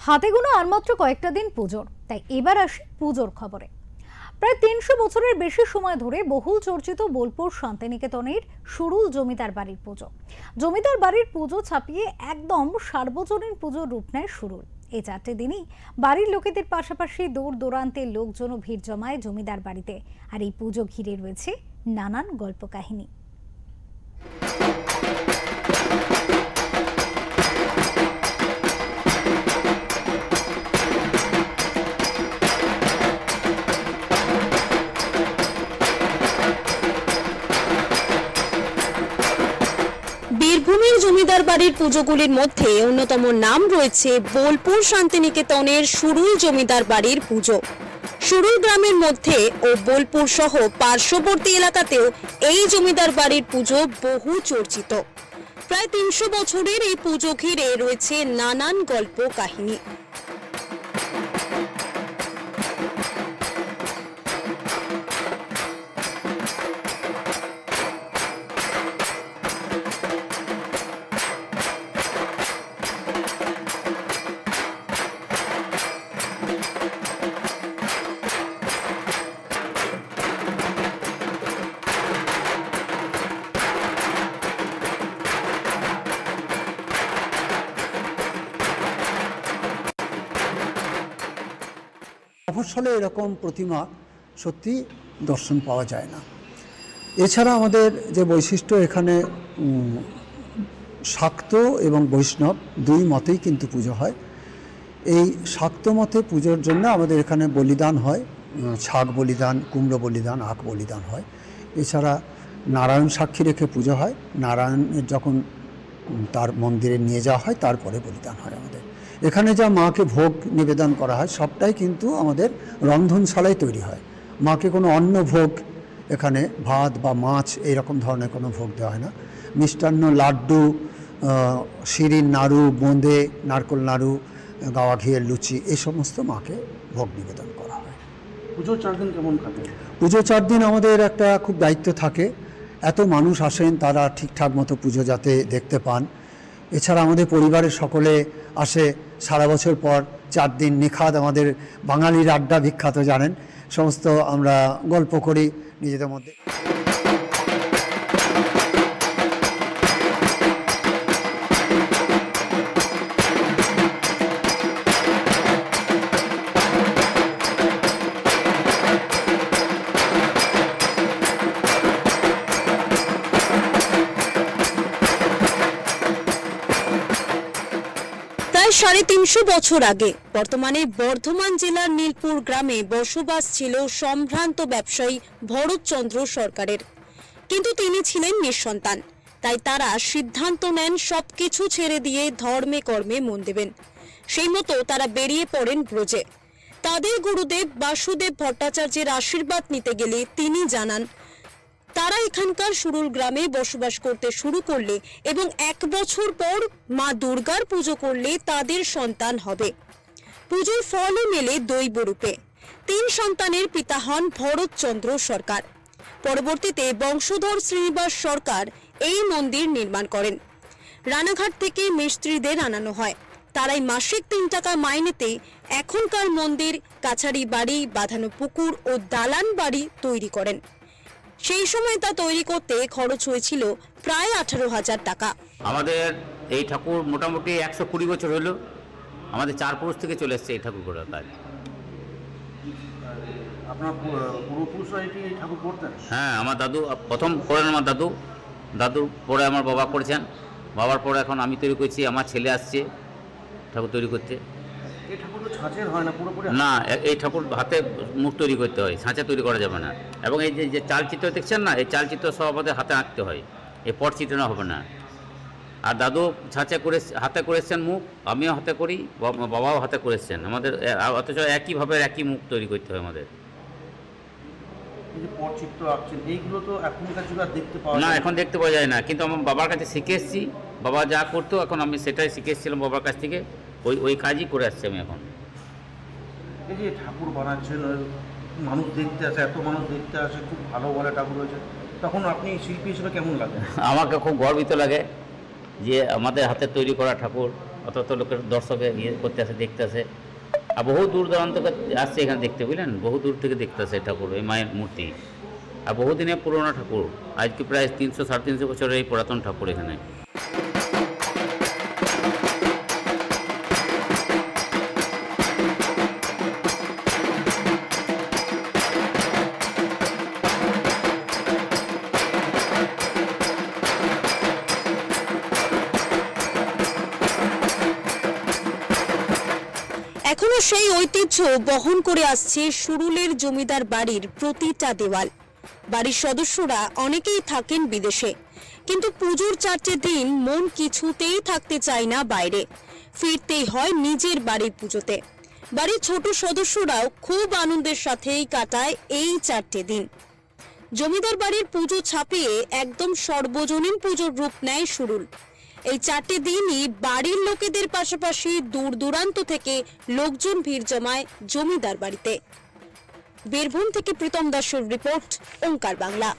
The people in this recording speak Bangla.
হাতে গোনা আর মাত্র কয়েকটা দিন পুজোর, তাই এবার আসি পুজোর খবরে। প্রায় ৩০০ বছরের বেশি সময় ধরে বহুল চর্চিত বোলপুর শান্তিনিকেতনের সুরুল জমিদার বাড়ির পুজো। জমিদার বাড়ির পুজো ছাপিয়ে একদম সার্বজনীন পুজোর রূপ নেয় সুরুল। এই 4টে দিনই বাড়ির লোকেদের পাশাপাশি দূর দূরান্তের লোকজনও ভিড় জমায় জমিদার বাড়িতে। আর এই পুজো ঘিরে রয়েছে নানান গল্প কাহিনী। বীরভূমের জমিদার বাড়ির পুজোগুলির মধ্যে অন্যতম নাম রয়েছে বোলপুর শান্তিনিকেতনের সুরুল জমিদার বাড়ির পুজো। সুরুল গ্রামের মধ্যে ও বোলপুর সহ পার্শ্ববর্তী এলাকাতেও এই জমিদার বাড়ির পুজো বহু চর্চিত। প্রায় ৩০০ বছরের এই পুজো ঘিরে রয়েছে নানান গল্প কাহিনী। মফস্বলে এরকম প্রতিমা সত্যি দর্শন পাওয়া যায় না। এছাড়া আমাদের যে বৈশিষ্ট্য, এখানে শাক্ত এবং বৈষ্ণব দুই মতেই কিন্তু পুজো হয়। এই শাক্ত মতে পুজোর জন্য আমাদের এখানে বলিদান হয়, ছাগ বলিদান, কুমড়ো বলিদান, আখ বলিদান হয়। এছাড়া নারায়ণ সাক্ষী রেখে পুজো হয়। নারায়ণের যখন তার মন্দিরে নিয়ে যাওয়া হয় তারপরে বলিদান হয়। আমাদের এখানে যা মাকে ভোগ নিবেদন করা হয় সবটাই কিন্তু আমাদের রন্ধনশালায় তৈরি হয়। মাকে কোনো অন্য ভোগ, এখানে ভাত বা মাছ এইরকম ধরনের কোনো ভোগ দেওয়া হয় না। মিষ্টান্ন, লাড্ডু, শিরিন নাড়ু, বোঁদে, নারকোল নাড়ু, গাওয়া ঘিয়ের লুচি, এই সমস্ত মাকে ভোগ নিবেদন করা হয়। পুজো 4 দিন কেমন কাটে? পুজো 4 দিন আমাদের একটা খুব দায়িত্ব থাকে। এত মানুষ আসেন, তারা ঠিকঠাক মতো পুজো যাতে দেখতে পান। এছাড়া আমাদের পরিবারের সকলে আসে সারা বছর পর 4 দিন নিখাদ। আমাদের বাঙালির আড্ডা বিখ্যাত, জানেন। সমস্ত আমরা গল্প করি নিজেদের মধ্যে। প্রায় 350 বছর আগে বর্তমানে বর্ধমান জেলার নীলপুর গ্রামে বসবাস ছিল সম্ভ্রান্ত ব্যবসায়ী ভরতচন্দ্র সরকারের। কিন্তু তিনি ছিলেন নিঃসন্তান, তাই তারা সিদ্ধান্ত নেন সবকিছু ছেড়ে দিয়ে ধর্মে কর্মে মন দেবেন। সেই মতো তারা বেরিয়ে পড়েন ব্রজে। তাদের গুরুদেব বাসুদেব ভট্টাচার্যের আশীর্বাদ নিতে গেলে তিনি জানান তারা এখানকার সুরুল গ্রামে বসবাস করতে শুরু করলে এবং 1 বছর পর মা দুর্গার পুজো করলে তাদের সন্তান হবে। পুজোর ফলও মেলে দৈব রূপে। 3 সন্তানের পিতা হন ভরতচন্দ্র সরকার। পরবর্তীতে বংশধর শ্রীনিবাস সরকার এই মন্দির নির্মাণ করেন। রানাঘাট থেকে মিস্ত্রিদের আনানো হয়। তারাই মাসিক 3 টাকা মাইনেতে এখনকার মন্দির, কাছারি বাড়ি, বাঁধানো পুকুর ও দালান বাড়ি তৈরি করেন। সেই সময় তা তৈরি করতে খরচ হয়েছিল প্রায় 18,000 টাকা। আমাদের এই ঠাকুর মোটামুটি 120 বছর হলো। আমাদের 4 পুরুষ থেকে চলে এসছে এই ঠাকুর করার কাজ। আপনার পূর্বপুরুষরা এই ঠাকুর করতেন? হ্যাঁ, আমার দাদু প্রথম করেন। আমার দাদুর পরে আমার বাবা করেছেন। বাবার পরে এখন আমি তৈরি করছি। আমার ছেলে আসছে ঠাকুর তৈরি করতে। এই ঠাকুর তো ছাঁচের হয় না পুরোপুরি? না, এই ঠাকুর হাতে মুখ তৈরি করতে হয়, ছাঁচে তৈরি করা যাবে না। এবং এই যে চালচিত্র দেখছেন না, এই চালচিত্র সব আমাদের হাতে আঁকতে হয়, এই পট চিত্রনা হবে না। আর দাদু ছাঁচে করে হাতে করেছেন মুখ, আমিও হাতে করি, বাবাও হাতে করেছেন। আমাদের অথচ একইভাবে একই মুখ তৈরি করতে হয় আমাদের। এই যে পট চিত্র আঁকছেন, এইগুলো তো এখনকার যুগে দেখতে পাওয়া যায় না, এখন দেখতে পাওয়া যায় না। কিন্তু আমার বাবার কাছে শিখে এসেছি। বাবা যা করতো এখন আমি সেটাই শিখে এসেছিলাম বাবার কাছ থেকে। ওই কাজই করে আসছি আমি এখন। এই যে ঠাকুর বানাচ্ছেন, মানুষ দেখতে আসে, এত মানুষ দেখতে আসে, খুব ভালো বলে ঠাকুর হয়েছে, তখন আপনি শিল্পী হিসেবে কেমন লাগে? আমাকে খুব গর্বিত লাগে যে আমাদের হাতে তৈরি করা ঠাকুর অত লোকের দর্শকে ইয়ে করতে আসে, দেখতে আসে। আর বহু দূর দূরান্ত আসছে এখানে দেখতে, বুঝলেন, বহু দূর থেকে দেখতে আসে ঠাকুর, এই মায়ের মূর্তি। আর বহুদিনের পুরোনো ঠাকুর, আজকে প্রায় 300-350 বছরের এই পুরাতন ঠাকুর এখানে। এখনো সেই ঐতিহ্য বহন করে আসছে সুরুলের জমিদার বাড়ির প্রতিটা দেওয়াল। বাড়ির সদস্যরা অনেকেই থাকেন বিদেশে, কিন্তু পুজোর 4টে দিন মন কিছুতেই থাকতে চায় না বাইরে, ফিরতেই হয় নিজের বাড়ির পুজোতে। বাড়ির ছোট সদস্যরাও খুব আনন্দের সাথেই কাটায় এই 4টে দিন। জমিদার বাড়ির পুজো ছাপিয়ে একদম সর্বজনীন পুজোর রূপ নেয় সুরুল। এই 4টে দিনই বাড়ির লোকেদের পাশাপাশি দূর দূরান্ত থেকে লোকজন ভিড় জমায় জমিদার বাড়িতে। বীরভূম থেকে প্রীতম দাসের রিপোর্ট, ওঙ্কার বাংলা।